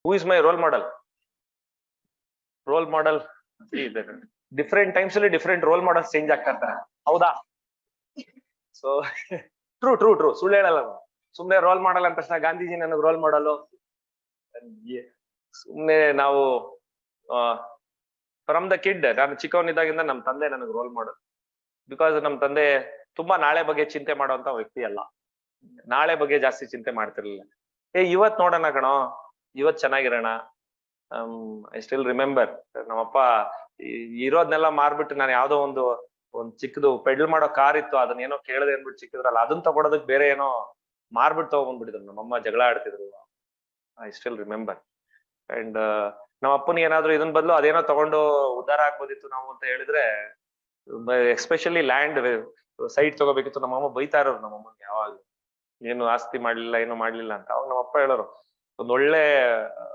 Who is my role model? Role model different times ಅಲ್ಲಿ different roll models change ಆಗ್ತಾ ಇರ್ತಾರೆ, ಹೌದಾ? So true true true, ಸುಳ್ಳು ಹೇಳಲ್ಲ ನಾನು. ಸುಮ್ನೆ ರೋಲ್ ಮಾಡಲ್ ಅಂದ ತಕ್ಷಣ ಗಾಂಧೀಜಿ ನನಗೆ ರೋಲ್ ಮಾಡಲು. ಸುಮ್ನೆ ನಾವು ಫ್ರಮ್ ದ ಕಿಡ್, ನಾನು ಚಿಕ್ಕವನಿದ್ದಾಗಿಂದ ನಮ್ ತಂದೆ ನನಗೆ ರೋಲ್ ಮಾಡಲ್. ಬಿಕಾಸ್ ನಮ್ ತಂದೆ ತುಂಬಾ ನಾಳೆ ಬಗ್ಗೆ ಚಿಂತೆ ಮಾಡುವಂತ ವ್ಯಕ್ತಿ ಅಲ್ಲ, ನಾಳೆ ಬಗ್ಗೆ ಜಾಸ್ತಿ ಚಿಂತೆ ಮಾಡ್ತಿರ್ಲಿಲ್ಲ. ಇವತ್ ನೋಡೋಣ ಕಣೋ, ಇವತ್ ಚೆನ್ನಾಗಿರೋಣ. ಐ ಸ್ಟಿಲ್ ರಿಮೆಂಬರ್ ನಮ್ಮಪ್ಪ ಇರೋದ್ನೆಲ್ಲ ಮಾರ್ಬಿಟ್ಟು ನಾನು ಯಾವ್ದೋ ಒಂದು ಚಿಕ್ಕದು ಪೆಡ್ಲ್ ಮಾಡೋ ಕಾರ್ ಇತ್ತು, ಅದನ್ನ ಏನೋ ಕೇಳದೆ ಅಂದ್ಬಿಟ್ಟು ಚಿಕ್ಕದ್ರಲ್ಲ, ಅದನ್ನ ತಗೊಳೋದಕ್ ಬೇರೆ ಏನೋ ಮಾರ್ಬಿಟ್ಟು ತಗೊಂಡ್ಬಿಟ್ಟಿದ್ರು. ನಮ್ಮಮ್ಮ ಜಗಳ ಆಡ್ತಿದ್ರು, ಐ ಸ್ಟಿಲ್ ರಿಮೆಂಬರ್. ಅಂಡ್ ನಮ್ಮ ಅಪ್ಪನಿಗೆ ಏನಾದ್ರು ಇದನ್ ಬದಲು ಅದೇನೋ ತಗೊಂಡು ಉದ್ಧಾರ ಆಗ್ಬೋದಿತ್ತು ನಾವು ಅಂತ ಹೇಳಿದ್ರೆ, ಎಸ್ಪೆಷಲಿ ಲ್ಯಾಂಡ್ ಸೈಟ್ ತಗೋಬೇಕಿತ್ತು. ನಮ್ಮಮ್ಮ ಬೈತಾ ಇರೋರು ನಮ್ಮಮ್ಮಂಗೆ ಯಾವಾಗ, ಏನು ಆಸ್ತಿ ಮಾಡ್ಲಿಲ್ಲ, ಏನು ಮಾಡ್ಲಿಲ್ಲ ಅಂತ. ಅವಾಗ ನಮ್ಮಪ್ಪ ಹೇಳೋರು, ಒಂದೊಳ್ಳೆ